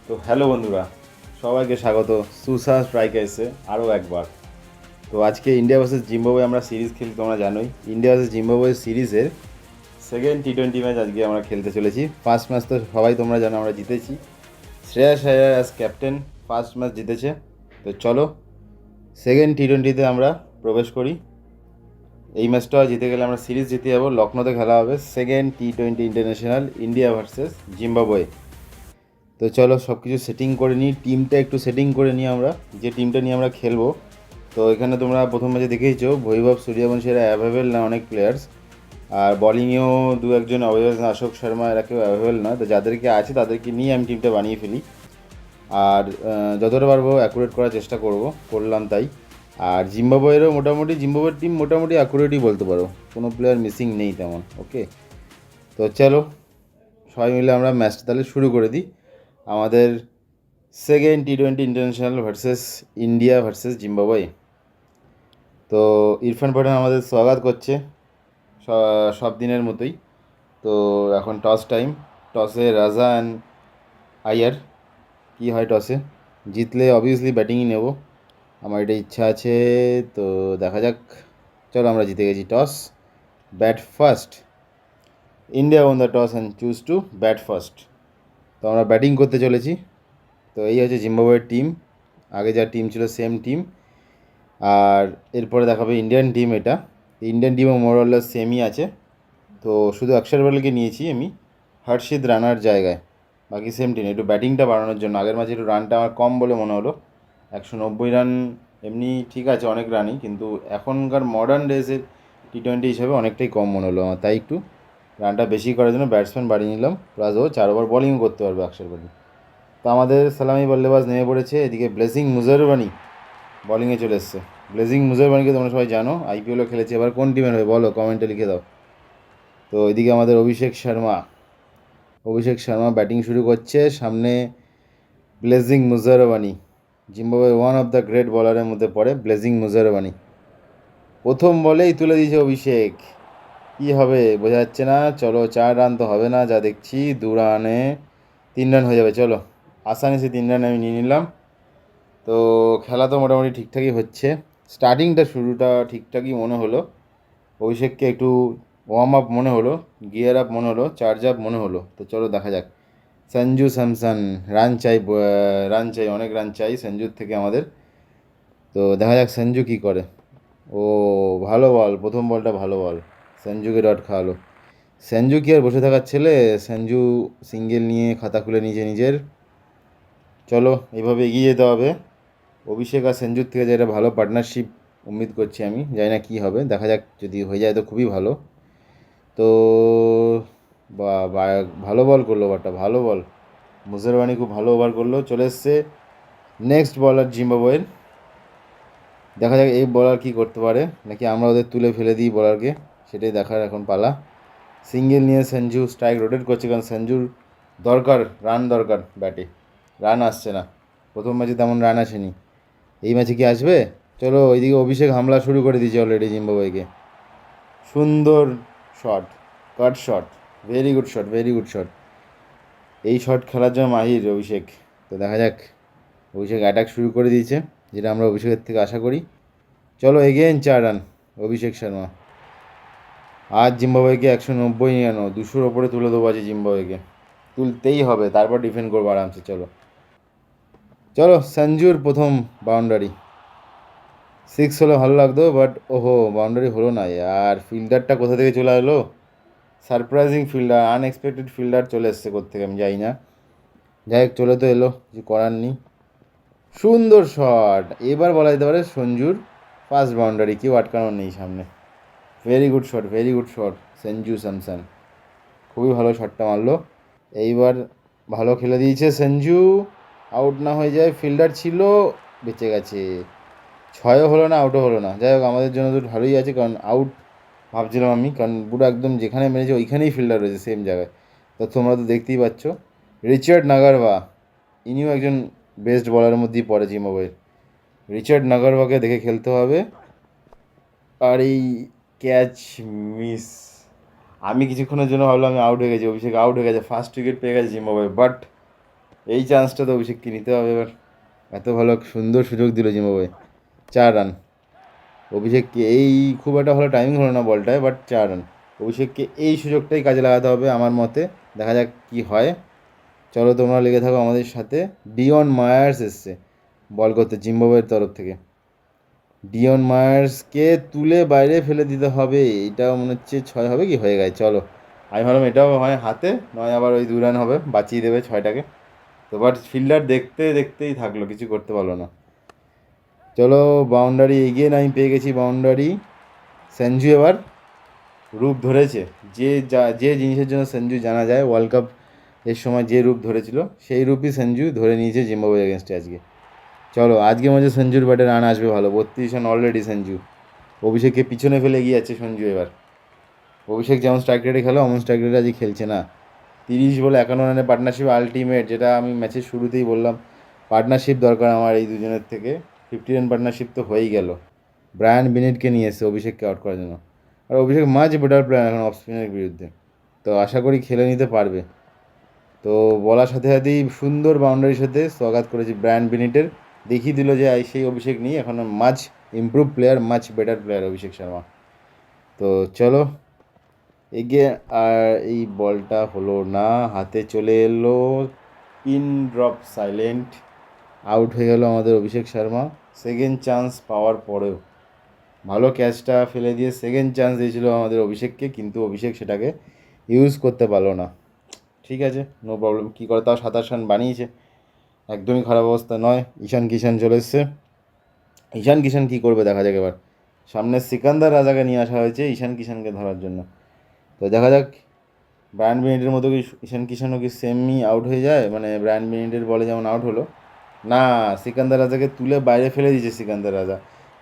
তো হ্যালো বন্ধুরা, সবাইকে স্বাগত সুসা স্ট্রাইকার্সে আরও একবার। তো আজকে ইন্ডিয়া ভার্সেস জিম্বাবুয়ে আমরা সিরিজ খেলি, তোমরা জানোই। ইন্ডিয়া ভার্সেস জিম্বাবুয়ে সিরিজের সেকেন্ড টি-20 ম্যাচ আজকে আমরা খেলতে চলেছি। ফার্স্ট ম্যাচ তো সবাই তোমরা জানো আমরা জিতেছি। শ্রেয়াস আয়ার অ্যাজ ক্যাপ্টেন ফার্স্ট ম্যাচ জিতেছে। তো চলো সেকেন্ড টি-20তে আমরা প্রবেশ করি। এই ম্যাচটা জিতে গেলে আমরা সিরিজ জিতে যাবো। লখনৌতে খেলা হবে সেকেন্ড টি-20 ইন্টারন্যাশনাল, ইন্ডিয়া ভার্সেস জিম্বাবুয়ে। তো চলো সব কিছু সেটিং করে নিই, টিমটা একটু সেটিং করে নিই আমরা, যে টিমটা নিয়ে আমরা খেলবো। তো এখানে তোমরা প্রথম ম্যাচে দেখেইছো বৈভব সূর্যবংশী এরা অ্যাভেলেবেল না অনেক প্লেয়ার্স, আর বলিংয়েও দু একজন অ্যাভেলেবেল, অশোক শর্মা এরা কেউ অ্যাভেলেবেল না। তো যাদেরকে আছে তাদেরকে নিয়ে আমি টিমটা বানিয়ে ফেলি, আর যতটা পারবো অ্যাকুরেট করার চেষ্টা করলাম তাই। আর জিম্বাবুয়ের টিম মোটামুটি অ্যাকুরেটই বলতে পারো, কোনো প্লেয়ার মিসিং নেই তেমন। ওকে, তো চলো সবাই মিলে আমরা ম্যাচটা তাহলে শুরু করে দিই। আমাদের সেকেন্ড টি-20 international versus India versus Zimbabwe. তো ইরফান পাঠান আমাদের স্বাগত করছে সব দিনের মতোই। তো এখন টস টাইম। টসে রাজা অ্যান্ড আয়ার, কী হয় টসে? জিতলে অবভিয়াসলি ব্যাটিংই নেব, আমার এটা ইচ্ছা আছে। তো দেখা যাক। চলো, আমরা জিতে গেছি। Toss, bat first. India won the toss and choose to bat first. তো আমরা ব্যাটিং করতে চলেছি। তো এই হচ্ছে জিম্বাবুয়ের টিম, আগে যা টিম ছিল সেম টিম। আর এরপরে দেখাবে ইন্ডিয়ান টিম। এটা ইন্ডিয়ান টিমও মোরঅলেস সেমই আছে। তো শুধু অক্ষর পটেলকে নিয়েছি আমি হর্ষিত রানার জায়গায়, বাকি সেম টিম। একটু ব্যাটিংটা বাড়ানোর জন্য, আগের ম্যাচে একটু রানটা আমার কম বলে মনে হলো। 190 রান এমনি ঠিক আছে, অনেক রানই, কিন্তু এখনকার মডার্ন ডেজের টি-20 হিসাবে অনেকটাই কম মনে হলো আমার। তাই একটু রানটা বেশি করার জন্য ব্যাটসম্যান বাড়িয়ে নিলাম, প্লাস ও 4 ওভার বলিংও করতে পারবে অক্ষর পটেল। তো আমাদের সালামি বল্লেবাজ নেমে পড়েছে। এদিকে ব্লেসিং মুজারবানি বলিংয়ে চলে এসছে। ব্লেসিং মুজারবানিকে তোমরা সবাই জানো, আইপিএলও খেলেছে। এবার কোন টিমের হয়ে বলো, কমেন্টে লিখে দাও। তো এদিকে আমাদের অভিষেক শর্মা ব্যাটিং শুরু করছে। সামনে Blessing Muzarabani, Zimbabwe one of the great বলারের মধ্যে পড়ে ব্লেসিং মুজারবানি। প্রথম বলেই তুলে দিয়েছে অভিষেক, কী হবে বোঝা যাচ্ছে না। চলো, 4 রান তো হবে না যা দেখছি, 2 রানে 3 রান হয়ে যাবে। চলো, আসানিসে 3 রান আমি নিয়ে নিলাম। তো খেলা তো মোটামুটি ঠিকঠাকই হচ্ছে। শুরুটা ঠিকঠাকই মনে হলো। অভিষেককে একটু ওয়ার্ম আপ মনে হলো, গিয়ার আপ মনে হলো, চার্জ আপ মনে হলো। তো চলো দেখা যাক। সঞ্জু স্যামসন, রান চাই, অনেক রান চাই সঞ্জুর থেকে আমাদের। তো দেখা যাক সঞ্জু কী করে। ও ভালো বল, প্রথম বলটা ভালো বল, সঞ্জুকে ডট খাওয়ালো। সঞ্জু কি আর বসে থাকার ছেলে? সঞ্জু সিঙ্গেল নিয়ে খাতা খুলে নিয়েছে নিজের। চলো, এইভাবে এগিয়ে যেতে হবে। অভিষেক আর সঞ্জুর থেকে যে একটা ভালো পার্টনারশিপ উম্মিদ করছি আমি, জানি না কী হবে, দেখা যাক। যদি হয়ে যায় তো খুবই ভালো। তো বা ভালো বল করলো, ভালো বল। মুজারবানি খুব ভালো ওভার করলো। চলে এসছে নেক্সট বলার জিম্বাবুয়ের। দেখা যাক এই বলার কী করতে পারে, নাকি আমরা ওদের তুলে ফেলে দিই বলারকে, সেটাই দেখার এখন পালা। সিঙ্গেল নিয়ে সঞ্জু স্ট্রাইক রোটেট করছে, কারণ সঞ্জুর রান দরকার ব্যাটে। রান আসছে না, প্রথম ম্যাচে তেমন রান আসেনি, এই ম্যাচে কি আসবে? চলো, ওইদিকে অভিষেক হামলা শুরু করে দিয়েছে অলরেডি জিম্বাবুয়েকে। সুন্দর shot, cut shot, very good shot, very good shot. এই শট খেলার জন্য মাহির অভিষেক। তো দেখা যাক, অভিষেক অ্যাটাক শুরু করে দিয়েছে, যেটা আমরা অভিষেকের থেকে আশা করি। চলো, এগেইন 4 রান অভিষেক শর্মা। আজ জিম্বাবুয়েকে 190 নিয়ে আনো, 200-র ওপরে তুলে দেবো আছে জিম্বাবুয়েকে, তুলতেই হবে, তারপর ডিফেন্ড করবো আরামসে। চলো চলো, সঞ্জুর প্রথম বাউন্ডারি। 6 হলে ভালো লাগতো, বাট ওহো, বাউন্ডারি হলো না। আর ফিল্ডারটা কোথা থেকে চলে এলো? সারপ্রাইজিং ফিল্ডার, আনএক্সপেক্টেড ফিল্ডার চলে এসছে কোত্থেকে আমি জানি না। যাই হোক, চলে তো এলো, কিছু করার নেই। সুন্দর শট, এবার বলা যেতে পারে সঞ্জুর ফার্স্ট বাউন্ডারি, কেউ আটকানোর নেই সামনে। Very good shot, very good shot, Sanju Samson খুবই ভালো শটটা মারলো। এইবার ভালো খেলে দিয়েছে সঞ্জু, আউট না হয়ে যায়, ফিল্ডার ছিল, বেঁচে গেছে। 6ও হলো না, আউটও হলো না। যাই হোক, আমাদের জন্য তো ভালোই আছে, কারণ আউট ভাবছিলাম আমি, কারণ পুরো একদম যেখানে মেরেছে ওইখানেই ফিল্ডার রয়েছে সেম জায়গায়। তো তোমরা তো দেখতেই পাচ্ছ, রিচার্ড নাগারওয়া, ইনিও একজন বেস্ট বলারের মধ্যেই পড়ে জিম্বাবুয়ের। রিচার্ড নাগারওয়াকে দেখে খেলতে হবে। আর এই ক্যাচ মিস, আমি কিছুক্ষণের জন্য ভাবলাম আমি আউট হয়ে গেছি, অভিষেক আউট হয়ে গেছে, ফার্স্ট উইকেট পেয়ে গেছে জিম্বাবুয়ে, বাট এই চান্সটা তো অভিষেককে নিতে হবে এবার। এত ভালো সুন্দর সুযোগ দিল জিম্বাবুয়ে। 4 রান। অভিষেককে এই খুব একটা ভালো টাইমিং হলো না বলটায়, বাট 4 রান। অভিষেককে এই সুযোগটাই কাজে লাগাতে হবে আমার মতে। দেখা যাক কি হয়। চলো তোমরা লেগে থাকো আমাদের সাথে। ডিওন মায়ার্স এসছে বল করতে জিম্বাবুয়ের তরফ থেকে। ডিওন মায়ার্সকে তুলে বাইরে ফেলে দিতে হবে। এটাও মনে হচ্ছে 6 হবে কি হয়ে গেছে। চলো, আমি ভাবলাম এটাও হয় হাতে, নয় আবার ওই 2 রান হবে, বাঁচিয়ে দেবে 6টাকে। তো বাট ফিল্ডার দেখতে দেখতেই থাকলো, কিছু করতে পারলো না। চলো, বাউন্ডারি এগিয়ে আমি পেয়ে গেছি বাউন্ডারি। সঞ্জু এবার রূপ ধরেছে। যে জিনিসের জন্য সঞ্জু জানা যায়, ওয়ার্ল্ড কাপ এর সময় যে রূপ ধরেছিল, সেই রূপই সঞ্জু ধরে নিয়েছে জিম্বাবুয়ে এগেনস্টে আজকে। চলো, আজকে মধ্যে সঞ্জুর ব্যাটে রান আসবে ভালো। 32 রান অলরেডি সঞ্জু। অভিষেককে পিছনে ফেলে এগিয়ে যাচ্ছে সঞ্জু এবার। অভিষেক যেমন স্ট্রাইক রেটে খেলো, অমন স্ট্রাইক রেটে আজকে খেলছে না। 30 বলে 51 রানের পার্টনারশিপ আলটিমেট, যেটা আমি ম্যাচের শুরুতেই বললাম। পার্টনারশিপ দরকার আমার এই দুজনের থেকে। 50 রান পার্টনারশিপ তো হয়েই গেল। ব্রায়ান বিনেটকে নিয়ে এসছে অভিষেককে আউট করার জন্য। আর অভিষেক মাঝ বেটার প্লেয়ার এখন অফ স্পিনের বিরুদ্ধে, তো আশা করি খেলে নিতে পারবে। তো বলার সাথে সাথেই সুন্দর বাউন্ডারির সাথে স্বাগত করেছি ব্রায়ান বিনেটের। দেখিয়ে দিল যে সেই অভিষেক নিয়ে এখন মাছ ইমপ্রুভ প্লেয়ার, মাছ বেটার প্লেয়ার অভিষেক শর্মা। তো চলো এগিয়ে। আর এই বলটা হলো না, হাতে চলে এলো। Pin drop silent. আউট হয়ে গেল আমাদের অভিষেক শর্মা। সেকেন্ড চান্স পাওয়ার পরেও ভালো ক্যাচটা ফেলে দিয়ে সেকেন্ড চান্স দিয়েছিল আমাদের অভিষেককে, কিন্তু অভিষেক সেটাকে ইউজ করতে পারলো না। ঠিক আছে, নো প্রবলেম। কী করে, তাও 27 রান বানিয়েছে, একদমই খারাপ অবস্থা নয়। ঈশান কিষান চলে এসছে। ঈশান কিষান কী করবে দেখা যাক এবার। সামনে সিকান্দার রাজাকে নিয়ে আসা হয়েছে ঈশান কিষানকে ধরার জন্য। তো দেখা যাক ব্রায়ান বেনেটের মতো কি ঈশান কিষানও কি সেমই আউট হয়ে যায়, মানে ব্রায়ান বেনেটের বলে যেমন আউট হলো না। সিকান্দার রাজাকে তুলে বাইরে ফেলে দিয়েছে। সিকান্দার রাজা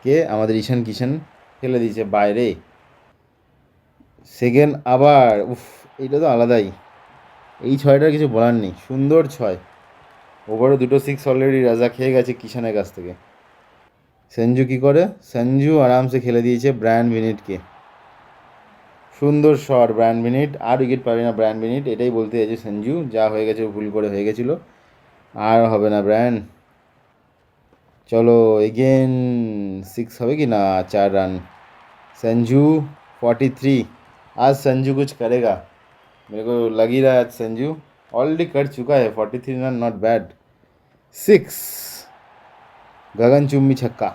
কে আমাদের ঈশান কিষান ফেলে দিয়েছে বাইরে। সেকেন্ড আবার উফ, এইটা তো আলাদাই। এই ছয়টার কিছু বলার নেই, সুন্দর 6। ওভারও 2 6 অলরেডি রাজা খেয়ে গেছে কিষানের কাছ থেকে। সঞ্জু কী করে, সঞ্জু আরামসে খেলে দিয়েছে ব্রায়ান বেনেটকে। সুন্দর শট ব্রায়ান বেনেট। আর উইকেট পাবে না ব্রায়ান বেনেট, এটাই বলতে চাইছে সঞ্জু। যা হয়ে গেছে ভুল করে হয়ে গেছিলো, আর হবে না ব্রায়ান। চলো এগেন 6 হবে কি না। 4 রান। संजू 43। आज संजू कुछ करेगा, मेरे को लग ही रहा है आज संजू ऑलरेडी कर चुका है। 43 रन नॉट बैड। 6। गगनचुम्बी छक्का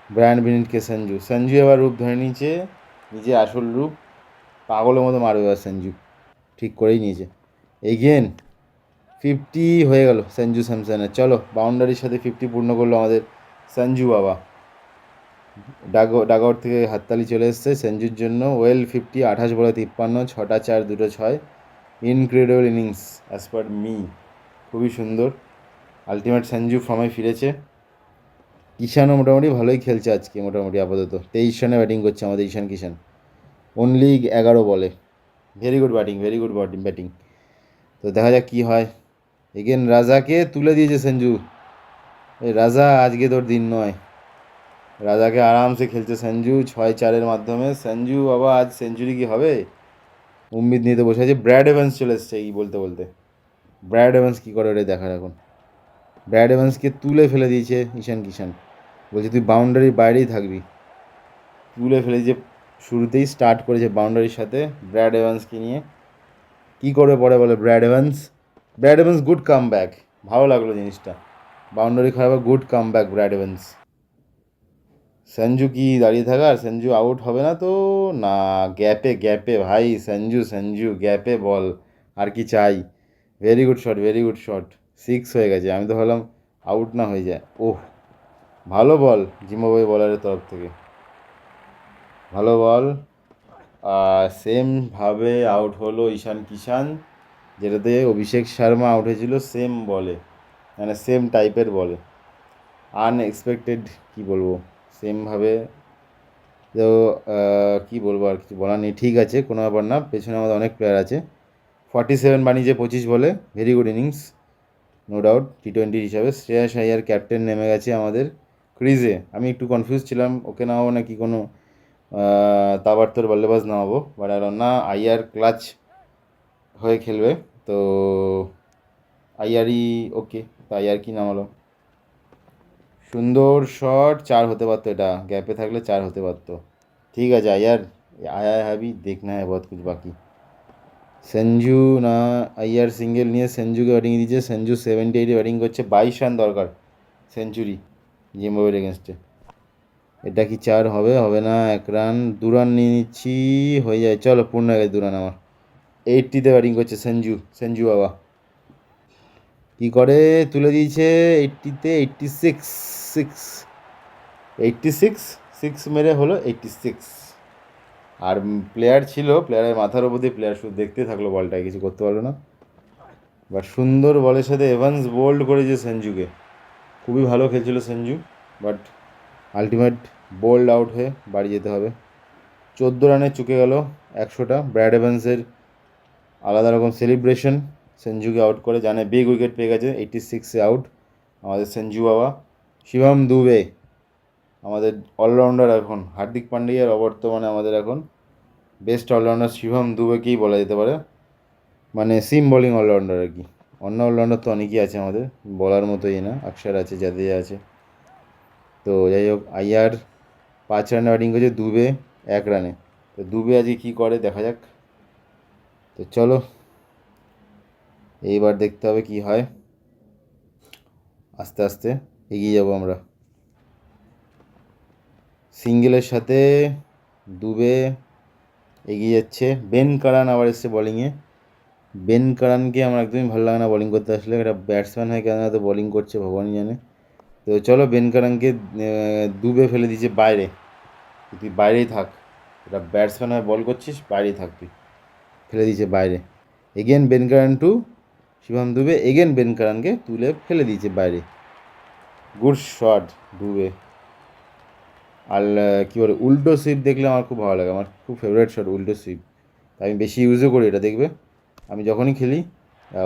ব্রায়ান বিনিটকে সঞ্জু। সঞ্জু এবার রূপ ধরে নিয়েছে, নিজে আসল রূপ। পাগলের মতো মারবে এবার সঞ্জু, ঠিক করেই নিয়েছে। এগেন 50 হয়ে গেল সঞ্জু স্যামসনের। চলো, বাউন্ডারির সাথে 50 পূর্ণ করলো আমাদের সঞ্জু বাবা। ডাগআউট থেকে হাততালি চলে এসছে সঞ্জুর জন্য। ওয়েল 50। 28 বলে 53, 6টা 4, 2টো 6। Incredible innings as per me. খুবই সুন্দর। আলটিমেট সঞ্জু ফর্মে ফিরেছে। কিষানও মোটামুটি ভালোই খেলছে আজকে, মোটামুটি আপাতত 23 রানে ব্যাটিং করছে আমাদের ঈশান কিষান, অনলি 11 বলে। Very good batting, very good batting. তো দেখা যাক কী হয়। এগেন রাজাকে তুলে দিয়েছে সঞ্জু। এই রাজা, আজকে তোর দিন নয়। রাজাকে আরামসে খেলছে সঞ্জু 6-4-এর মাধ্যমে। সঞ্জু বাবা আজ সেঞ্চুরি কি হবে, উম্মিদ নিয়ে তো বসে আছে। ব্র্যাড এভান্স চলে এসছে এই বলতে বলতে। ব্র্যাড এভান্স কী করে ওটা দেখার এখন। ব্র্যাড এভান্সকে তুলে ফেলে দিয়েছে ঈশান কিষান, বলছে তুই বাউন্ডারির বাইরেই থাকবি। তুলে ফেলে দিয়েছে, শুরুতেই স্টার্ট করেছে বাউন্ডারির সাথে ব্র্যাড এভান্সকে নিয়ে। কী করবে পরে বলে Brad Evans. Brad Evans good comeback, ভালো লাগলো জিনিসটা। বাউন্ডারি খারাপ, good comeback Brad Evans. Sanju কি দাঁড়িয়ে থাকার, সঞ্জু আউট হবে না তো। না, গ্যাপে গ্যাপে ভাই, সঞ্জু সঞ্জু গ্যাপে বল, আর কি চাই। Very good shot, very good shot. 6 হয়ে গেছে। আমি তো ভাবলাম আউট না হয়ে যায়। ওহ, ভালো বল জিম্বাবুয়ে বলারের তরফ থেকে, ভালো বল। সেমভাবে আউট হলো ঈশান কিষান, যেটাতে অভিষেক শর্মা আউট হয়েছিল সেম বলে, মানে সেম টাইপের বলে। আনএক্সপেক্টেড, কী বলবো, সেমভাবে। তো কী বলবো, আর কিছু বলার নেই। ঠিক আছে, কোনো ব্যাপার না, পেছনে আমাদের অনেক প্লেয়ার আছে। 47 বানিয়েছে 25 বলে, very good innings, no doubt. টি20 হিসাবে শ্রেয়াস আইয়ার ক্যাপ্টেন নেমে গেছে আমাদের ক্রিজে। আমি একটু কনফিউজ ছিলাম ওকে নামাবো নাকি কোনো তাবার্তর বল্লেবাজ নামাবো, বাট আর না, আইয়ার ক্লাচ হয়ে খেলবে। তো আইয়ারই ওকে, তো আইয়ার কি নামালো, সুন্দর শট, 4 হতে পারতো, এটা গ্যাপে থাকলে 4 হতে পারতো। ঠিক আছে আয়ার, আয়া হ্যাভি দেখনা হ্যাঁ বহুত কুছ বাকি। সঞ্জু না, আইয়ার সিঙ্গেল নিয়ে সঞ্জুকে ব্যাটিং দিয়েছে, সঞ্জু 78 ব্যাটিং করছে, 22 রান দরকার সেঞ্চুরি জিম্বাবুয়ের এগেনস্টে। এটা কি 4 হবে, হবে না, 1 রান, 2 রান নিয়ে নিচ্ছি, হয়ে যায়, চলো পূর্ণ হয়ে গেছে 2 রান আমার। 80-তে ব্যাটিং করছে সঞ্জু, সঞ্জু বাবা কী করে, তুলে দিয়েছে 80-তে, 86, 86, 6 মেরে হলো 86। আর প্লেয়ার ছিল, প্লেয়ারের মাথার ওপর দিয়ে প্লেয়ার শুধু দেখতে থাকলো বলটায়, কিছু করতে পারলো না। বা সুন্দর বলের সাথে এভান্স বোল্ড করেছে সঞ্জুকে, খুবই ভালো খেলছিল Sanju, but ultimate bold out হয়ে বাড়ি যেতে হবে। 14 রানে চুকে গেল 100টা। ব্র্যাড এভান্সের আলাদা রকম সেলিব্রেশন, সঞ্জুকে আউট করে, জানে বিগ উইকেট পেয়ে গেছে, 86-এ আউট আমাদের সঞ্জু বাবা। শিবম দুবে আমাদের অলরাউন্ডার, এখন হার্দিক পান্ডিয়ার অবর্তমানে আমাদের এখন বেস্ট অলরাউন্ডার শিবম দুবেকেই বলা যেতে পারে, মানে সিম বোলিং অলরাউন্ডার আর কি। অন্য অলরাউন্ডার তো অনেকই আছে আমাদের, বলার মতোই না, অক্ষর আছে, জাদেজা আছে। তো যাই হোক, আইয়ার 5 রানে ব্যাটিং করেছে, দুবে 1 রানে। তো দুবে আজকে কী করে দেখা যাক। তো চলো এইবার দেখতে হবে কি হয়, আস্তে আস্তে এগিয়ে যাব আমরা। সিঙ্গেলের সাথে দুবে এগিয়ে যাচ্ছে, বেন কারান আবার এসছে বোলিংয়ে। বেন কারানকে আমার একদমই ভালো লাগে না বোলিং করতে আসলে, একটা ব্যাটসম্যান হয়ে কেন এত বোলিং করছে ভগবানই জানে। তো চলো, বেন কারানকে দুবে ফেলে দিয়েছে বাইরে, তুই বাইরেই থাক, এটা ব্যাটসম্যান হয়ে বল করছিস, বাইরেই থাক তুই, ফেলে দিয়েছে বাইরে। Again Ben Curran to Shivam Dube, again Ben কারানকে তুলে ফেলে দিয়েছে বাইরে। Good shot Dube. আর কী বলে, উল্টো সুইপ দেখলে আমার খুব ভালো লাগে, আমার খুব ফেভারিট শট উল্টো সুইপ, আমি বেশি ইউজও করি এটা, দেখবে আমি যখনই খেলি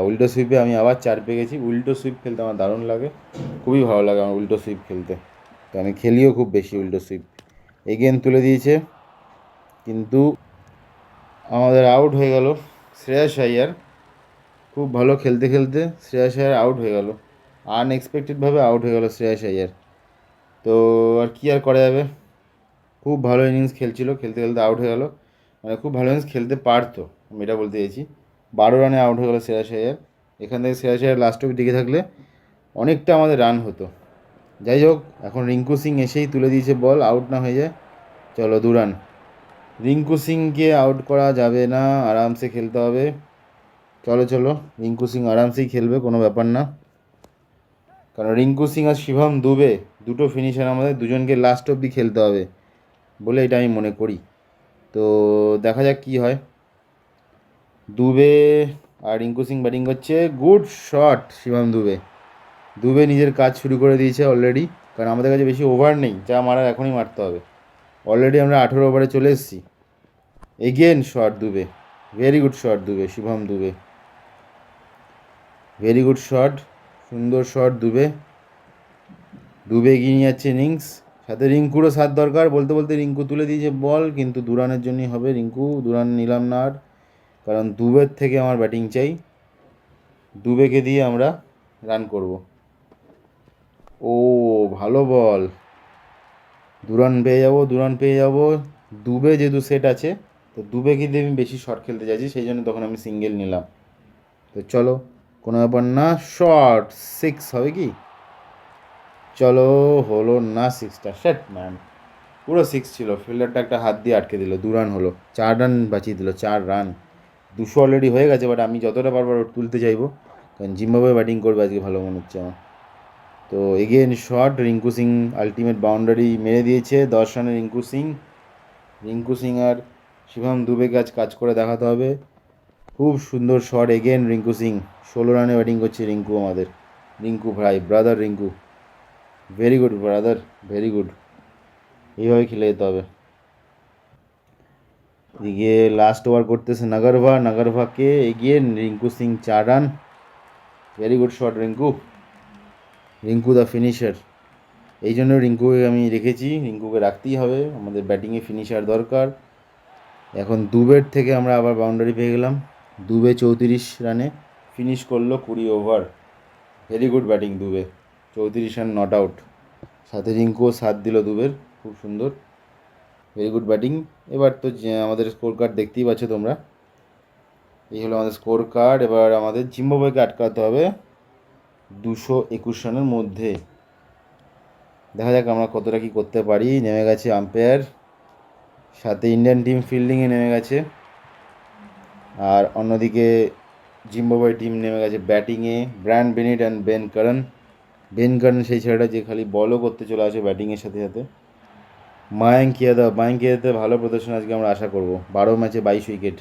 উল্টো সুইপে আমি আবার 4 পেয়ে গেছি। উল্টো সুইপ খেলতে আমার দারুণ লাগে, খুবই ভালো লাগে আমার উল্টো সুইপ খেলতে, তো আমি খেলিও খুব বেশি উল্টো সুইপ। এগেন তুলে দিয়েছে, কিন্তু আমাদের আউট হয়ে গেল শ্রেয়াস আইয়ার, খুব ভালো খেলতে খেলতে শ্রেয়াস আইয়ার আউট হয়ে গেল, আনএক্সপেক্টেডভাবে আউট হয়ে গেল শ্রেয়াস আইয়ার। তো আর কী আর করা যাবে, খুব ভালো ইনিংস খেলছিল, খেলতে খেলতে আউট হয়ে গেল, মানে খুব ভালো ইনিংস খেলতে পারতো, আমি এটা বলতে চাইছি। 12 রানে আউট হয়ে গেলো শ্রেয়াস আইয়ার। এখান থেকে শ্রেয়াস আইয়ার লাস্ট অব্দি টিকে থাকলে অনেকটা আমাদের রান হতো। যাই হোক, এখন রিঙ্কু সিং এসেই তুলে দিয়েছে বল, আউট না হয়ে যায়, চলো 2 রান। রিঙ্কু সিংকে আউট করা যাবে না, আরামসে খেলতে হবে, চলো চলো, রিঙ্কু সিং আরামসেই খেলবে, কোনো ব্যাপার না, কারণ রিঙ্কু সিং আর শিবম দুবে দুটো ফিনিশার, আমাদের দুজনকে লাস্ট অব্দি খেলতে হবে বলে এটা আমি মনে করি। তো দেখা যাক কী হয়। দুবে আর রিঙ্কু সিং ব্যাটিং করছে, গুড শট শিবম দুবে। দুবে নিজের কাজ শুরু করে দিয়েছে অলরেডি, কারণ আমাদের কাছে বেশি ওভার নেই, যা মারার এখনই মারতে হবে। অলরেডি আমরা 18 ওভারে চলে এসেছি। Again shot Dube, very good shot Dube, Shivam Dube, very good shot, সুন্দর শট দুবে। দুবে এগিয়ে নিয়ে যাচ্ছে ইনিংস, সাথে রিঙ্কুরও সাথ দরকার, বলতে বলতে রিঙ্কু তুলে দিয়েছে বল, কিন্তু 2 রানের জন্যই হবে রিঙ্কু, 2 রান নিলাম না আর, কারণ দুবের থেকে আমার ব্যাটিং চাই, দুবেকে দিয়ে আমরা রান করব। ও ভালো বল, 2 রান পেয়ে যাবো, 2 রান পেয়ে যাবো। দুবে যেহেতু সেট আছে, তো দুবেকে দিয়ে আমি বেশি শট খেলতে চাইছি, সেই জন্য তখন আমি সিঙ্গেল নিলাম। তো চলো, কোনো ব্যাপার না, শট 6 হবে কি, চলো, হলো না 6টা, শেট ম্যান, পুরো 6 ছিল, ফিল্ডারটা একটা হাত দিয়ে আটকে দিল, 2 রান হলো, 4 রান বাঁচিয়ে দিল, 4 রান, 200 অলরেডি হয়ে গেছে, বাট আমি যতটা পারবো তুলতে চাইবো, কারণ জিম্বাবুয়ে ব্যাটিং করবে আজকে ভালো মনে হচ্ছে আমার। তো again shot, Rinku Singh ultimate boundary মেরে দিয়েছে, 10 রানে রিঙ্কু সিং। রিঙ্কু সিং আর শিবম দুবেকে আজ কাজ করে দেখাতে হবে। খুব সুন্দর শট এগেন রিঙ্কু সিং, 16 রানে ব্যাটিং করছে রিঙ্কু আমাদের, রিঙ্কু ভাই, brother Rinku, very good brother, very good, এইভাবে খেলে যেতে হবে। এদিকে লাস্ট ওভার করতেছে নাগারভা, নাগারভাকে এগিয়ে Rinku Singh 4 run, very good shot Rinku, Rinku the finisher. এই জন্য রিঙ্কুকে আমি রেখেছি, রিঙ্কুকে রাখতেই হবে, আমাদের ব্যাটিংয়ে ফিনিশার দরকার। এখন দুবের থেকে আমরা আবার বাউন্ডারি পেয়ে গেলাম, দুবে 34 রানে ফিনিশ করলো 20 over, very good batting Dube, 34 run not out, সাথে রিঙ্কুও সাথ দিল দুবের, খুব সুন্দর, ভেরি গুড ব্যাটিং। এবার তো আমাদের স্কোর কার্ড দেখতেই পাচ্ছ তোমরা, এই হলো আমাদের স্কোর কার্ড। এবার আমাদের জিম্বাবুয়েকে আটকাতে হবে 221 রানের মধ্যে। দেখা যাক আমরা কতটা কী করতে পারি। নেমে গেছে আম্পায়ার, সাথে ইন্ডিয়ান টিম ফিল্ডিংয়ে নেমে গেছে, আর অন্যদিকে জিম্বাবুয়ে টিম নেমে গেছে ব্যাটিংয়ে, ব্রায়ান বেনিট অ্যান্ড বেন কারন। বেন কারন সেই ছেলেটা যে খালি বলও করতে চলে আসে ব্যাটিংয়ের সাথে সাথে। মায়াঙ্ক ইয়াদব ভালো প্রদর্শন আজকে আমরা আশা করব, 12 ম্যাচে 22 উইকেট।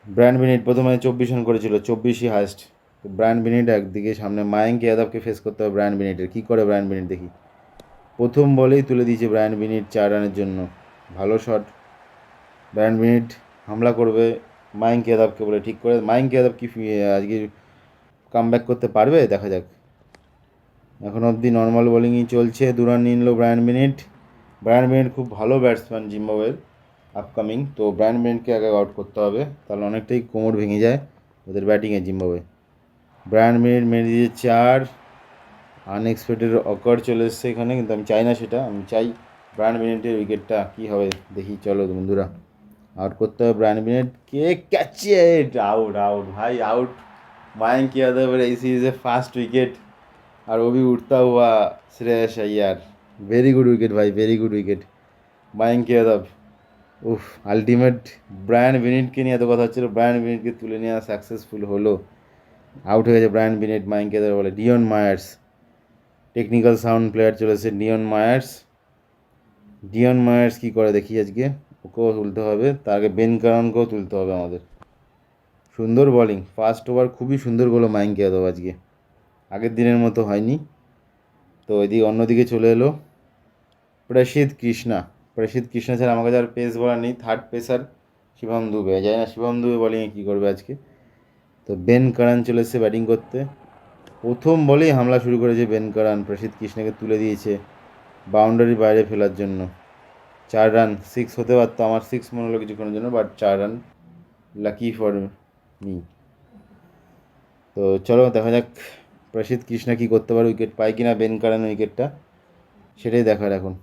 ব্রায়ান বেনিট প্রথম ম্যাচে 24 রান করেছিল, 24ই হায়েস্ট। ব্রায়ান বেনিট একদিকে, সামনে মায়াঙ্ক ইয়াদবকে ফেস করতে হবে ব্রায়ান বেনিটের। কী করে ব্রায়ান বেনিট দেখি, প্রথম বলেই তুলে দিয়েছে ব্রায়ান বেনিট 4 রানের জন্য, ভালো শট। ব্রায়ান বেনিট হামলা করবে মায়াঙ্ক ইয়াদবকে বলে ঠিক করে। মায়াঙ্ক ইয়াদব কি আজকে কামব্যাক করতে পারবে, দেখা যাক। এখন অবধি নর্মাল বোলিংই চলছে, 2 রান নিয়ে নিল ব্রায়ান বেনিট। ব্রায়ান বেনিট খুব ভালো ব্যাটসম্যান জিম্বাবুয়ের আপকামিং, তো ব্রায়ান বেনিটকে আগে আউট করতে হবে, তাহলে অনেকটাই কোমর ভেঙে যায় ওদের ব্যাটিংয়ে জিম্বাবুয়ে। ব্রায়ান বেনিট মেরে দিয়েছে 4, আনএক্সপেক্টেড অকার চলে এসছে এখানে, কিন্তু আমি চাই না সেটা, আমি চাই ব্রায়ান বেনিটের উইকেটটা কী হবে দেখি। চলো বন্ধুরা, আউট করতে হবে ব্রায়ান বেনিটকে। ক্যাচ ইট, আউট আউট ভাই, আউট। মায়াঙ্ক ইয়াদবের এই সিরিজে ফার্স্ট উইকেট, আর ও भी उठता हुआ Shreyas Iyer. Very good wicket ভাই, very good wicket Mayank Yadav. উফ, আলটিমেট। ব্রায়ান বেনিটকে নিয়ে এত কথা হচ্ছিল, ব্রায়ান বেনিটকে তুলে নেওয়া সাকসেসফুল হলো। আউট হয়ে গেছে ব্রায়ান বেনিট, মায়াঙ্ক ইয়াদব বলে। Dion Myers, technical sound player চলেছে ডিয়ন মায়ার্স কী করে দেখি আজকে, ওকেও তুলতে হবে, তার আগে বেন কারনকেও তুলতে হবে আমাদের। সুন্দর বলিং, ফার্স্ট ওভার খুবই সুন্দর করলো মায়াঙ্ক ইয়াদব আজকে, আগের দিনের মতো হয়নি। তো এদিকে অন্যদিকে চলে এলো প্রসিদ্ধ কৃষ্ণা ছাড়া আমার কাছে আর পেস বলার নেই। থার্ড পেসার শিবম দুবে, জানি না শিবম দুবে বলিংয়ে কী করবে আজকে। তো বেন কারান চলে এসছে ব্যাটিং করতে, প্রথম বলেই হামলা শুরু করেছে বেন কারান, প্রসিদ্ধ কৃষ্ণাকে তুলে দিয়েছে বাউন্ডারির বাইরে ফেলার জন্য। 4 রান, 6 হতে পারতো, আমার 6 মনে হলো কিছুক্ষণের জন্য, but 4 run, lucky for me. তো চলো দেখা যাক প্রসিদ্ধ কৃষ্ণা কী করতে পারে, উইকেট পায় কিনা বেন কারান উইকেটটা, সেটাই দেখার এখন।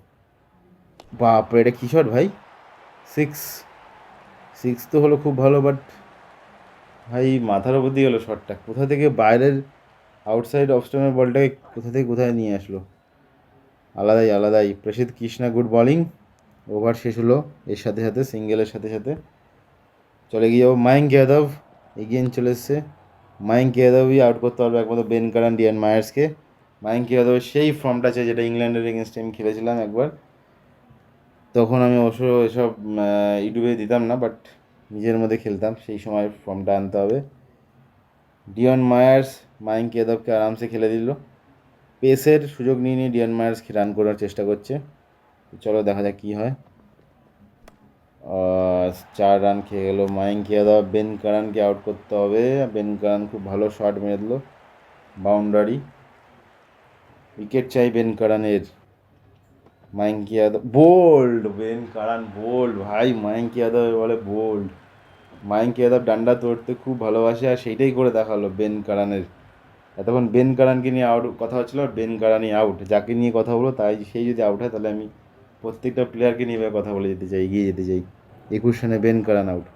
বাপরে, এটা কী শট ভাই, 6 তো হলো খুব ভালো, বাট ভাই মাথার ওপর দিয়ে গেলো শটটা, কোথা থেকে বাইরের আউটসাইড অফ স্টাম্পের বলটাকে কোথা থেকে কোথায় নিয়ে আসলো, আলাদাই। প্রসিদ্ধ কৃষ্ণা গুড বলিং, ওভার শেষ হলো এর সাথে সাথে, সিঙ্গেলের সাথে সাথে। চলে গিয়ে যাবো মায়াঙ্ক ইয়াদব, এগিয়ে চলে এসছে। মায়াঙ্ক ইয়াদবই আউট করতে পারবে একমাত্র বেন কারান, ডিয়ান মায়ার্সকে। মায়াঙ্ক ইয়াদবের সেই ফর্মটা আছে যেটা ইংল্যান্ডের এগেনস্টে আমি খেলেছিলাম একবার, তখন আমি অবশ্য এসব ইউটিউবে দিতাম না, বাট নিজের মধ্যে খেলতাম, সেই সময় ফর্মটা আনতে হবে। ডিয়ন মায়ার্স মায়াঙ্ক ইয়াদবকে আরামসে খেলে দিল, পেসের সুযোগ নিয়ে ডিয়ন মায়ার্স রান করার চেষ্টা করছে। চলো দেখা যাক কী হয়। 4 রান খেয়ে গেল মায়াঙ্ক ইয়াদব, বেন কারানকে আউট করতে হবে। বেন কারান খুব ভালো শট মেরে দিল, বাউন্ডারি, উইকেট চাই বেন কারানের। Mayank Yadav bowled, Ben Curran bowled ভাই, মায়াঙ্ক ইয়াদব বলে বোল্ড। মায়াঙ্ক ইয়াদব ডান্ডা তোড়তে খুব ভালোবাসে, আর সেইটাই করে দেখালো বেন কারানের। এতক্ষণ বেন কারানকে নিয়ে আউট কথা হচ্ছিলো, বেন কারানই আউট, যাকে নিয়ে কথা বলো তাই সেই যদি আউট হয়, তাহলে আমি প্রত্যেকটা প্লেয়ারকে নিয়ে কথা বলে যেতে চাই, এগিয়ে যেতে চাই। 21 রানে বেন কারান আউট।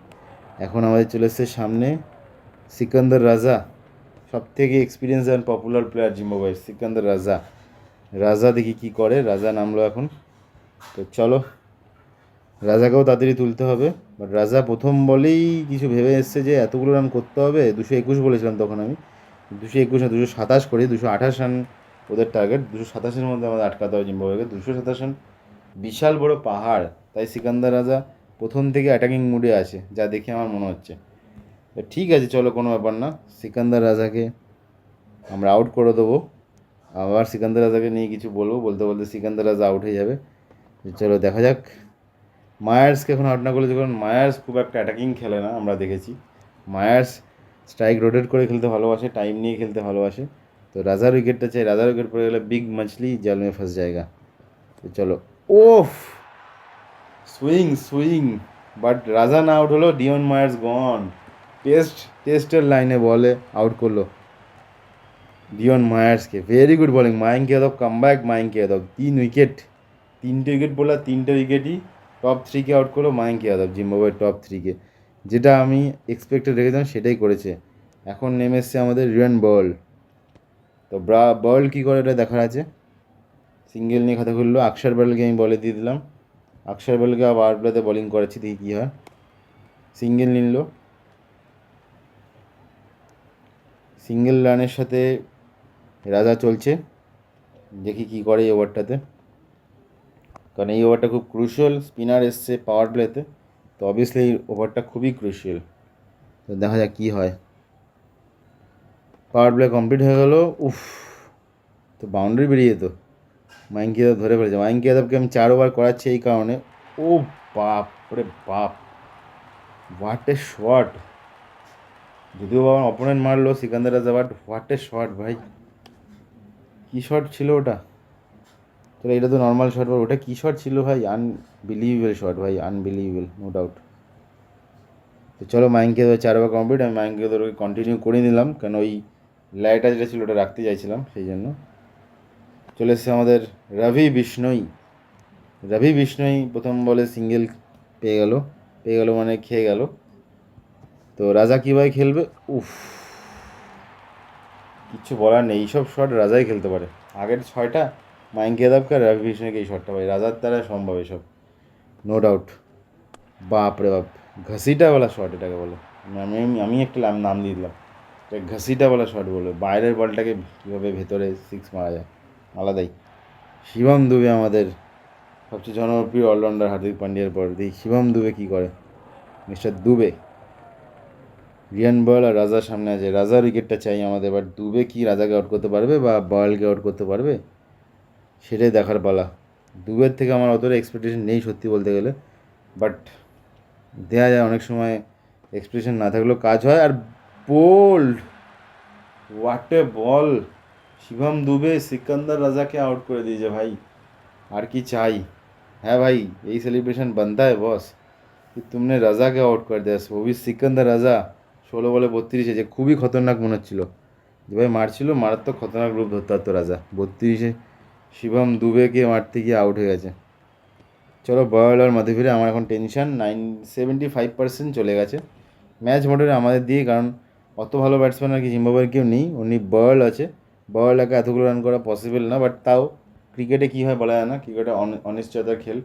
এখন আমাদের চলে এসছে সামনে সিকান্দার রাজা, সব থেকে এক্সপিরিয়েন্স অ্যান্ড পপুলার প্লেয়ার জিম্বাবুয়ের, সিকান্দার রাজা দেখি কি করে। রাজা নামলো এখন, তো চলো রাজাকেও তাড়াতাড়ি তুলতে হবে। বাট রাজা প্রথম বলেই কিছু ভেবে এসছে যে এতগুলো রান করতে হবে, 221 বলেছিলাম তখন আমি, 221 না 227 করি, 228 রান ওদের টার্গেট, 227-এর মধ্যে আমাদের আটকাতে হবে জিম্বাবুয়েকে। 227 রান বিশাল বড় পাহাড়, তাই সিকান্দার রাজা প্রথম থেকে অ্যাটাকিং মুডে আছে, যা দেখে আমার মনে হচ্ছে। ঠিক আছে চলো, কোনো ব্যাপার না, সিকান্দার রাজাকে আমরা আউট করে দেবো। আবার সিকান্দার রাজাকে নিয়ে কিছু বলতে বলতে সিকান্দার রাজা আউট হয়ে যাবে। চলো দেখা যাক। মায়ার্সকে এখন আউট না করলে, যখন মায়ার্স খুব একটা অ্যাটাকিং খেলে না, আমরা দেখেছি মায়ার্স স্ট্রাইক রোটেট করে খেলতে ভালোবাসে, টাইম নিয়ে খেলতে ভালোবাসে। তো রাজার উইকেটটা চাই, রাজার উইকেট পড়ে গেলে বিগ মাছলি জাল মে ফাঁস জায়গা। তো চলো, ওফ, সুইং, বাট রাজা না আউট হলো, ডিয়ন মায়ার্স গন। টেস্টের লাইনে বলে আউট করলো। ডিওন মায়ার্সকে। Very good bowling, Mayank Yadav comeback, Mayank Yadav 3 wicket, 3টে উইকেট বললাম, 3টে উইকেটই টপ 3কে আউট করলো মায়াঙ্ক যাদব, জিম্বাবুয়ের টপ 3কে। যেটা আমি এক্সপেক্টেড রেখেছিলাম সেটাই করেছে। এখন নেমে এসছে আমাদের রিয়ান বল। তো বল কী করে এটা দেখার আছে। সিঙ্গেল নিয়ে খাতা খুললো, আকসার বলকে আমি বলে দিয়ে দিলাম। আকসার বলকে আবার পাওয়ার প্লেতে বোলিং করেছি, দেখি কী হয়। সিঙ্গেল নিল, সিঙ্গেল রানের সাথে রাজা চলছে, দেখি কী করে এই ওভারটাতে, কারণ এই ওভারটা খুব ক্রুশিয়াল। স্পিনার এসছে পাওয়ার প্লেতে, তো অবভিয়াসলি এই ওভারটা খুবই ক্রুশিয়াল। তো দেখা যাক কী হয়। পাওয়ার প্লে কমপ্লিট হয়ে গেল। উফ, তো বাউন্ডারি বেরিয়ে যেত। মায়াঙ্ক যাদব ধরে ফেলেছে। মায়াঙ্ক যাদবকে আমি 4 ওভার করাচ্ছি এই কারণে। ও বাপ রে বাপ, হোয়াট এ শট! যদিও আমার অপোনেন্ট মারলো সিকান্দার রাজা, বাট হোয়াট এ শট ভাই, কী শট ছিল ওটা। তো এটা তো নর্মাল শট, ওটা কী শট ছিল ভাই, আনবিলিভেবল শট ভাই, আনবিলিভেবল, নো ডাউট। তো চলো মায়াঙ্ক যাদব 4 ওভার কমপ্লিট। আমি মায়াঙ্ক যাদবকে কন্টিনিউ করে নিলাম, কারণ ওই লাইটা যেটা ছিল ওটা রাখতে চাইছিলাম, সেই জন্য। চলে এসছে আমাদের রবি বিষ্ণই। রবি বিষ্ণই প্রথম বলে সিঙ্গেল পেয়ে গেল মানে খেয়ে গেল। তো রাজা কীভাবে খেলবে, উফ, কিচ্ছু বলার নেই। এইসব শট রাজাই খেলতে পারে। আগের 6টা মায়াঙ্ক যাদবকে আর রবি বিষ্ণয়কে এই শটটা ভাই রাজার দ্বারা সম্ভব এসব, নো ডাউট। বাপ রে বাপ, ঘসিটাওয়ালা শট এটাকে বলে। আমি আমি একটা নাম দিয়ে দিলাম, ঘসিটাওয়ালা শট বলে। বাইরের বলটাকে কীভাবে ভেতরে 6 মারা যায়, আলাদাই। শিবম দুবে আমাদের সবচেয়ে জনপ্রিয় অলরাউন্ডার হার্দিক পান্ডিয়ার পর, দেখি শিবম দুবে কী করে। মিস্টার দুবে, রিয়ান বল আর রাজার সামনে আছে। রাজার উইকেটটা চাই আমাদের, বাট দুবে কি রাজাকে আউট করতে পারবে বা বয়েলকে আউট করতে পারবে, সেটাই দেখার পালা। দুবের থেকে আমার অতটা এক্সপেকটেশন নেই সত্যি বলতে গেলে, বাট দেয়া যায়, অনেক সময় এক্সপেকটেশন না থাকলেও কাজ হয়। আর বোল্ড, হোয়াট এ বল! শিবম দুবে সিকান্দার রাজাকে আউট করে দিয়েছে ভাই, আর কি চাই। হ্যাঁ ভাই, এই सेलिब्रेशन बनता है बॉस कि तुमने রাজা কে আউট করে দিয়েছে, वो भी সিকান্দার রাজা। 16 বলে 32, যে খুবই খতরনাক মনে হচ্ছিল, যেভাবে মারছিল মারাত্মক খতরনাক রূপ ধরতে পারতো রাজা। 32 শিবম দুবেকে মারতে গিয়ে আউট হয়ে গেছে। চলো বয়াল আর মাঠে ফিরে। আমার এখন টেনশন 75% চলে গেছে ম্যাচ মোটরে আমাদের দিয়ে, কারণ অত ভালো ব্যাটসম্যান আর কি জিম্বাবুয়ের কেউ নেই, উনি বয়াল আছে। বয়াল একা এতগুলো রান করা পসিবল না, বাট তাও ক্রিকেটে কী হয় বলা যায় না, ক্রিকেটে অনিশ্চয়তার খেল,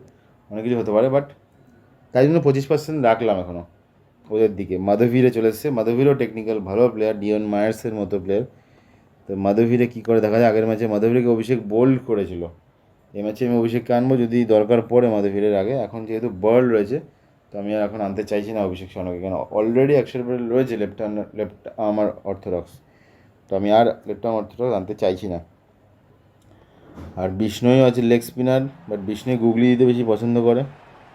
অনেক কিছু হতে পারে। বাট তাই জন্য 25% রাখলাম এখনও ওদের দিকে। মাধবীরে চলে এসছে, মাধবীরও টেকনিক্যাল ভালো প্লেয়ার, ডিওন মায়ার্সের মতো প্লেয়ার। তো মাধবীরে কী করে দেখা যায়। আগের ম্যাচে মাধবীরকে অভিষেক বোল্ড করেছিল, এই ম্যাচে আমি অভিষেককে আনবো যদি দরকার পড়ে মাধবীরের আগে। এখন যেহেতু বল রয়েছে, তো আমি আর এখন আনতে চাইছি না অভিষেক শর্মাকে, কেন অলরেডি অক্ষর পটেল রয়েছে লেফট আমার অর্থোডক্স, তো আমি আর লেফট আর্ম অর্থোডক্স আনতে চাইছি না। আর বিষ্ণুই আছে লেগ স্পিনার, বাট বিষ্ণু গুগলি দিতে বেশি পছন্দ করে,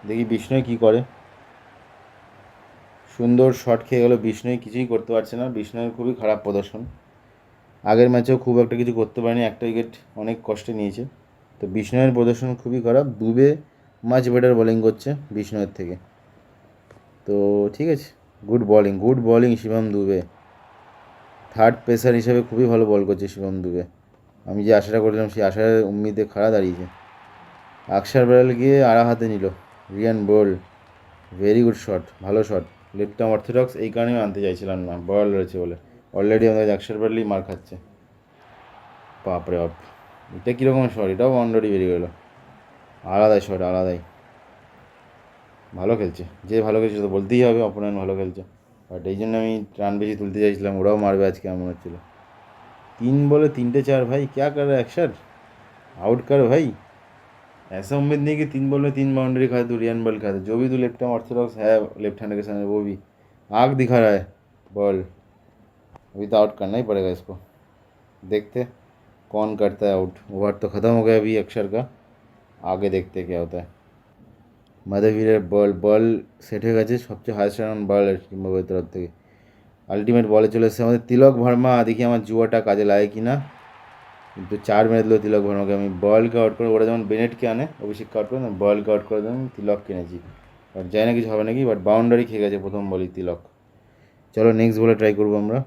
দেখি বিষ্ণু কী করে। সুন্দর শট খেয়ে গেল বিষ্ণুই, কিছুই করতে পারছে না। বিষ্ণুর খুবই খারাপ প্রদর্শন, আগের ম্যাচেও খুব একটা কিছু করতে পারেনি, একটা উইকেট অনেক কষ্টে নিয়েছে। তো বিষ্ণুয়ের প্রদর্শন খুবই খারাপ। দুবে মাচ বেটার বোলিং করছে বিষ্ণুয়ের থেকে। তো ঠিক আছে, good bowling Shivam Dube. Third pacer হিসেবে খুবই ভালো বল করছে শিবম দুবে। আমি যে আশাটা করেছিলাম সেই আশার উম্মিদে খাড়া দাঁড়িয়েছে। আকসার বেড়াল গিয়ে আড়া হাতে নিল। রিয়ান বোল, ভেরি গুড শট, ভালো শট। লেফট আর্ম অর্থোডক্স এই কারণেই আনতে চাইছিলাম না, বল রয়েছে বলে। অলরেডি আমাদের আকসার বেড়ালই মার খাচ্ছে। বাপরে বাপ, এটা কীরকম শট, এটাও বাউন্ডারি বেরিয়ে গেলো। আলাদাই শট, আলাদাই। ভালো খেলছে, যে ভালো খেলছে তো বলতেই হবে অপোনেন্ট ভালো খেলছে, বাট এই জন্য আমি রান বেশি তুলতে চাইছিলাম। ওরাও মারবে আজকে এমন হচ্ছিলো। 3 বলে 3টে 4 भाई, क्या कर रहा है अक्षर, आउट कर भाई। ऐसा उम्मीद नहीं कि 3 बॉल में 3 बाउंड्री खाए तू, रियान बॉल खाए, जो भी तू लेफ्ट आर्म ऑर्थोडॉक्स है लेफ्ट हैंड के सामने, वो भी आग दिखा रहा है बॉल। अभी तो आउट करना ही पड़ेगा इसको, देखते कौन करता है आउट। ओवर तो ख़त्म हो गया अभी अक्षर का, आगे देखते क्या होता है। মাধবীরের বল সেট হয়ে গেছে, সবচেয়ে হাইস্ট রান বল জিম্বাবুয়ের তরফ থেকে। আলটিমেট বলে চলে এসেছে আমাদের তিলক ভার্মা, দেখি আমার জুয়াটা কাজে লাগে কি না। কিন্তু 4 মেরে দিল তিলক ভার্মাকে। আমি বলকে আউট করে, ওরা যেমন বেনেটকে আনে অভিষেককে আউট করে, না বলকে আউট করে দেন, তিলক কিনেছি। বাট জানি না কিছু হবে নাকি, বাট বাউন্ডারি খেয়ে গেছে প্রথম বলই তিলক। চলো নেক্সট বলে ট্রাই করবো আমরা।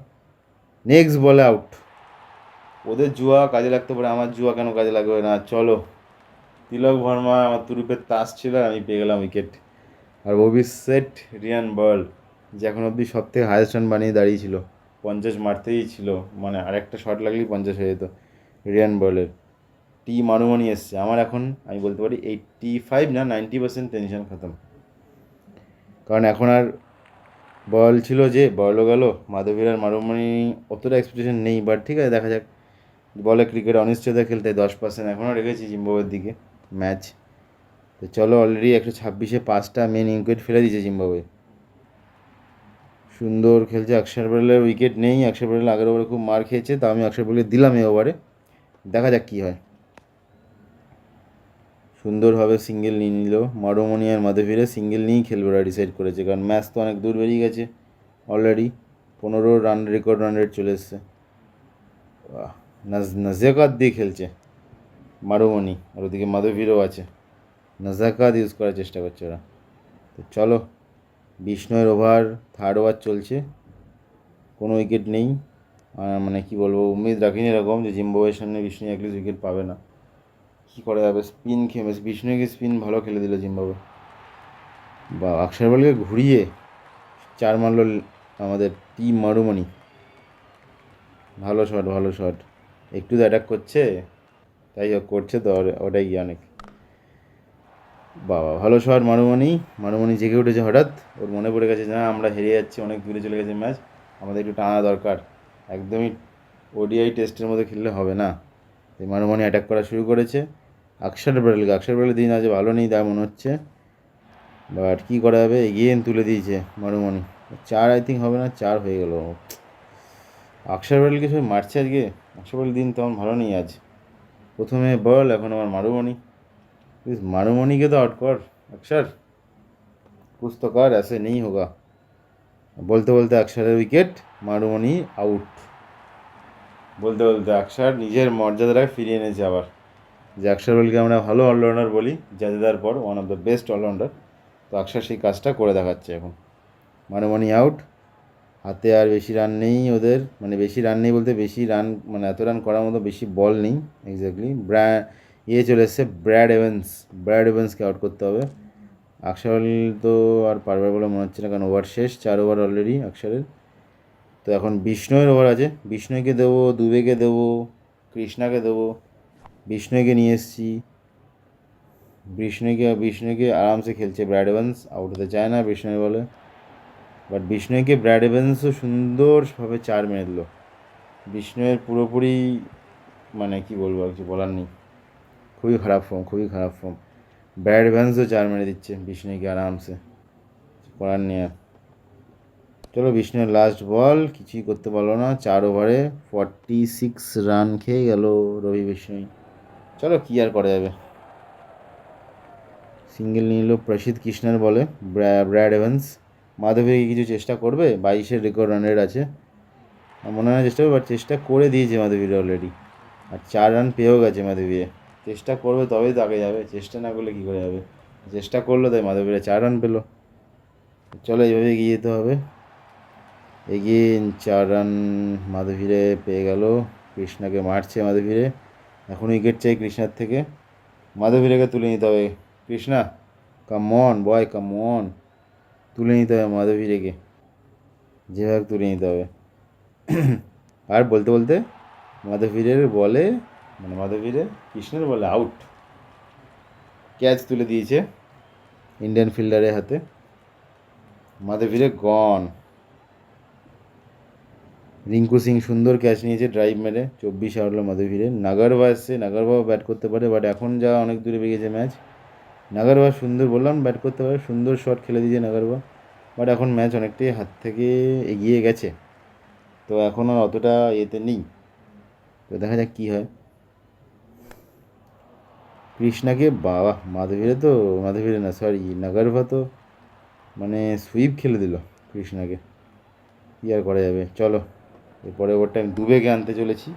নেক্সট বলে আউট, ওদের জুয়া কাজে লাগতে পারে, আমার জুয়া কেন কাজে লাগবে না? চলো, তিলক ভার্মা আমার তুরুপের তাস ছিল, আর আমি পেয়ে গেলাম উইকেট। আর অভিষেক রিয়ান বল, যে এখন অবধি সব থেকে হায়েস্ট রান বানিয়ে দাঁড়িয়েছিল, 50 মারতেই ছিল, মানে আরেকটা শট লাগলেই 50 হয়ে যেত রিয়ান বলের। টি মারুমানি এসছে আমার, এখন আমি বলতে পারি 85 না 90% টেনশন খতম। কারণ এখন আর বল ছিল যে বলও গেল, মাধবীর আর মারুমানি অতটা এক্সপেকটেশন নেই, বাট ঠিক আছে দেখা যাক। বলে ক্রিকেট অনিশ্চয়তা খেলতে 10% এখনও রেখেছি জিম্বাবুয়ের দিকে ম্যাচ। তো চলো, অলরেডি 126-এ 5টা মেন উইকেট ফেলে দিয়েছে জিম্বাবুয়ে। সুন্দর খেলছে। অক্ষর প্যাটেলের উইকেট নেই, অক্ষর প্যাটেল আগের ওভারে খুব মার খেয়েছে, তা আমি অক্ষর প্যাটেলকে দিলাম এই ওভারে, দেখা যাক কী হয়। সুন্দরভাবে সিঙ্গেল নিয়ে নিল মারুমণি, আর মাধবীরে সিঙ্গেল নিয়েই খেলবে ওরা ডিসাইড করেছে, কারণ ম্যাচ তো অনেক দূর বেরিয়ে গেছে already. 15 run record run rate চলে এসছে। নাজাকাত দিয়ে খেলছে মারুমণি, আর ওদিকে মাধবীরও আছে, নাজাকাত ইউজ করার চেষ্টা করছে ওরা। তো চলো, বিষ্ণুয়ের ওভার, থার্ড ওভার চলছে, কোনো উইকেট নেই। মানে কি বলবো, উম্মিদ রাখিনি এরকম যে জিম্বাবুয়ের সামনে বিষ্ণু অ্যাটলিস্ট উইকেট পাবে না। কী করা যাবে, স্পিন খেমে বিষ্ণুকে স্পিন ভালো খেলে দিল জিম্বাবুয়ে। বা অক্ষর বলকে ঘুরিয়ে 4 মারল আমাদের টিম মারুমণি। ভালো শট, ভালো শট। একটু তো অ্যাটাক করছে, তাই হোক করছে তো, ওটাই অনেক। বাবা ভালো শট মারুমণি। মারুমণি জেগে উঠেছে হঠাৎ, ওর মনে পড়ে গেছে না আমরা হেরে যাচ্ছি, অনেক দূরে চলে গেছে ম্যাচ, আমাদের একটু টানা দরকার। একদমই ওডিআই টেস্টের মধ্যে খেললে হবে না। তাই মারুমণি অ্যাটাক করা শুরু করেছে। অক্ষর প্যাটেলের দিন আজ ভালো নেই তা মনে হচ্ছে, বাট কী করা যাবে, এগিয়ে তুলে দিয়েছে মারুমণি। 4 আই থিঙ্ক হবে না, 4 হয়ে গেল। অক্ষর প্যাটেলকে সবাই মারছে আজকে, অক্ষর প্যাটেল দিন তেমন ভালো নেই আজ। প্রথমে বল, এখন আমার মারুমণি। प्लीज मारूमणि के तो आउट कर अक्षर, कुछ तो कर, ऐसे नहीं होगा। बोलते बोलते अक्षरेर उइकेट, मारूमणि आउट। বলতে বলতে অক্ষর নিজের মর্যাদাটাকে ফিরিয়ে এনেছে আবার। যে অক্ষর বলকে আমরা ভালো অলরাউন্ডার বলি, জাদেদার পর one of the best allrounder, তো অক্ষর সেই কাজটা করে দেখাচ্ছে এখন। Marumani out. হাতে আর বেশি রান নেই ওদের, মানে বেশি রান নেই বলতে বেশি রান, মানে এত রান করার মতো বেশি বল নেই এক্স্যাক্টলি। চলে এসছে ব্র্যাড এভেন্সকে আউট করতে হবে। অক্ষর তো আর পারবে বলে মনে হচ্ছে না, কারণ ওভার শেষ, 4 ওভার অলরেডি অক্ষরের। তো এখন বিষ্ণুয়ের ওভার আছে, বিষ্ণুকে দেবো, দুবেকে দেবো, কৃষ্ণাকে দেবো। বিষ্ণুকে নিয়ে এসেছি, বিষ্ণুকে আরামসে খেলছে ব্র্যাড এভেন্স, আউট হতে চায় না বিষ্ণুকে বলে, বাট বিষ্ণুকে ব্র্যাড এভেন্সও সুন্দরভাবে 4 মেরে দিল। বিষ্ণুয়ের পুরোপুরি, মানে কি বলবো, কিছু বলার নেই, খুবই খারাপ ফর্ম। ব্র্যাড এভেন্সও 4 মেরে দিচ্ছে বিষ্ণুকে আরামসে, করার নেই আর। চলো, বিষ্ণুর লাস্ট বল, কিছুই করতে পারলো না, 4 ওভারে 46 রান খেয়ে গেল রবি বিষ্ণুই। চলো, কী আর করা যাবে। সিঙ্গেল নিয়ে নিল প্রসিদ্ধ কৃষ্ণের বলে ব্র্যাড এভেন্স। মাধবী কিছু চেষ্টা করবে, 22-এর রেকর্ড রান রেট আছে, মনে হয় চেষ্টা করবে, বাট চেষ্টা করে দিয়েছে মাধবীর অলরেডি, আর 4 রান পেয়েও গেছে মাধবীরে। চেষ্টা করবে তবেই তো আগে যাবে, চেষ্টা না করলে কী করে যাবে। চেষ্টা করলো তাই মাধবীরা 4 রান পেলো। চলো, এইভাবে এগিয়ে যেতে হবে। এগিয়ে 4 রান মাধবীরে পেয়ে গেল। কৃষ্ণাকে মারছে মাধবীরে, এখন উইকেট চাই কৃষ্ণার থেকে, মাধবীরেকে তুলে নিতে হবে। Krishna come on boy, come on, তুলে নিতে হবে মাধবীরেকে, যেভাবে তুলে নিতে হবে। আর বলতে বলতে মাধবীরের বলে, মানে মাধবীরে কৃষ্ণের বলে আউট, ক্যাচ তুলে দিয়েছে ইন্ডিয়ান ফিল্ডারের হাতে, মাধবীরে গন। রিঙ্কু সিং সুন্দর ক্যাচ নিয়েছে ড্রাইভ মেরে, 24 আউট হলো মাধবীরের। নাগারভা এসছে, নাগারভাও ব্যাট করতে পারে, বাট এখন যা অনেক দূরে বেরিয়েছে ম্যাচ। নাগারভা সুন্দর, বললাম ব্যাট করতে পারে, সুন্দর শট খেলে দিয়েছে নাগারভা, বাট এখন ম্যাচ অনেকটাই হাত থেকে এগিয়ে গেছে, তো এখন আর অতটা এতে নেই, তো দেখা যাক কী হয়। কৃষ্ণাকে বাবা, মাধবীরে না সরি, নাগারভা তো মানে সুইপ খেলে দিল কৃষ্ণাকে, কী আর করা যাবে। চলো, এরপরে ওভারটা আমি দুবেকে আনতে চলেছি।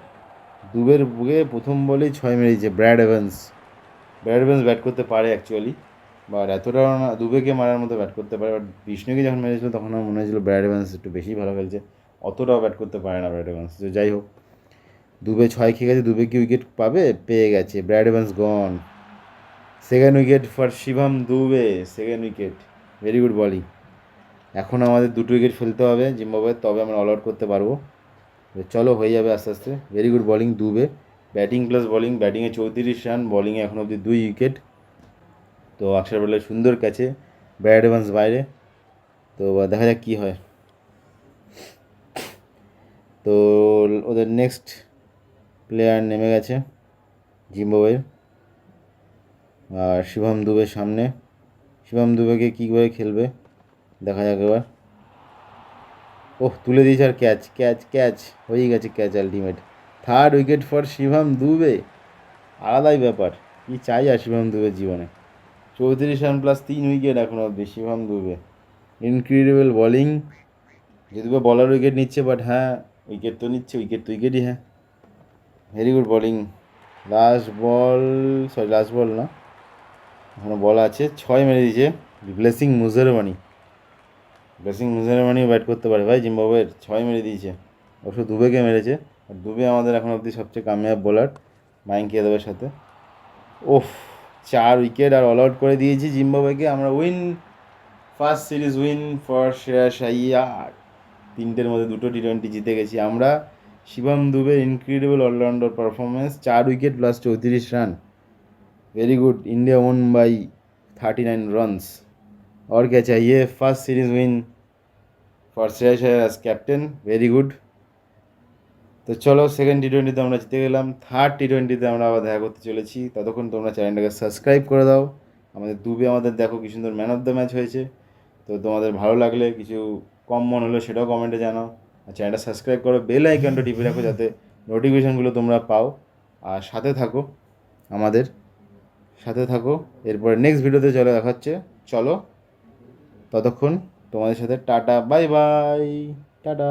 দুবের বুকে প্রথম বলেই 6 মেরেছে ব্র্যাড এভেন্স ব্যাট করতে পারে অ্যাকচুয়ালি, বাট এতটাও না দুবেকে মারার মতো ব্যাট করতে পারে, বাট বিষ্ণুকে যখন মেরেছিল তখন আমার মনে হয়েছিল ব্র্যাড এভেন্স একটু বেশি ভালো খেলছে, অতটাও ব্যাট করতে পারে না ব্র্যাড এভেন্স। তো যাই হোক, দুবে 6 খেয়ে গেছে, দুবে কি উইকেট পাবে? পেয়ে গেছে। Brad Evans gone. Second wicket for Shivam Dube, second wicket. Very good bowling. এখন আমাদের 2 উইকেট ফেলতে হবে জিম্বাবুয়ে, তবে আমরা অল আউট করতে পারবো। চলো হয়ে যাবে আস্তে আস্তে। Very good bowling Dube, batting plus bowling. ব্যাটিংয়ে 34 রান, বলিংয়ে এখন অবধি 2 উইকেট। তো অক্ষর বলে সুন্দর ক্যাচে, ব্র্যাড এভান্স বাইরে। তো দেখা যাক কী হয়। তো ওদের নেক্সট প্লেয়ার নেমে গেছে জিম্বাবুয়ের, আর শিবম দুবে সামনে। শিবম দুবেকে কী করে খেলবে দেখা যাক এবার। ওহ, তুলে দিয়েছে আর ক্যাচ ক্যাচ ক্যাচ হয়েই গেছে, catch ultimate. Third wicket for Shivam Dube. আলাদাই ব্যাপার, কী চাই আর শিবম দুবের জীবনে। 34 রান প্লাস 3 উইকেট এখন অব্দি শিবম দুবে। Incredible bowling. যদিও বলার উইকেট নিচ্ছে, বাট হ্যাঁ উইকেট তো নিচ্ছে, উইকেট তো উইকেটই। হ্যাঁ, ভেরি গুড বলিং। লাস্ট বল না, এখনো বল আছে। 6 মেরে দিয়েছে ব্লেসিং মুজারওয়ানি। ব্লেসিং মুজারওয়ানিও ব্যাট করতে পারে ভাই জিম্বাবুয়ের। 6 মেরে দিয়েছে, অবশ্য দুবেকে মেরেছে। আর দুবে আমাদের এখন অবধি সবচেয়ে কামিয়াব বোলার মাইঙ্কি যাদবের সাথে। ওফ, 4 উইকেট আর অল আউট করে দিয়েছি জিম্বাবুয়েকে। আমরা win, first series win for Shreyas Iyer. 3টের মধ্যে 2টো টি20 জিতে গেছি আমরা। Shivam Dube incredible allrounder performance, 4 wicket plus 34 run. Very good. India won by 39 runs। और क्या चाहिए? First series win for Shreyas Iyer as captain. Very good. তো চলো, সেকেন্ড টি20তে আমরা জিতে গেলাম। থার্ড টি20তে আমরা আবার দেখা করতে চলেছি। ততক্ষণ তোমরা চ্যানেলটাকে সাবস্ক্রাইব করে দাও। আমাদের দুবে আমাদের দেখো কি সুন্দর ম্যান অফ দ্য ম্যাচ হয়েছে। তো তোমাদের ভালো লাগলে, কিছু কম মনে হলো সেটাও কমেন্টে জানাও। আর চ্যানেলটা সাবস্ক্রাইব করো, বেল আইকনটা টিপে রাখো যাতে নোটিফিকেশানগুলো তোমরা পাও। আর সাথে থাকো, আমাদের সাথে থাকো। এরপরে নেক্সট ভিডিওতে চলে দেখা হচ্ছে। চলো, ততক্ষণ তোমাদের সাথে টাটা, বাই বাই, টাটা।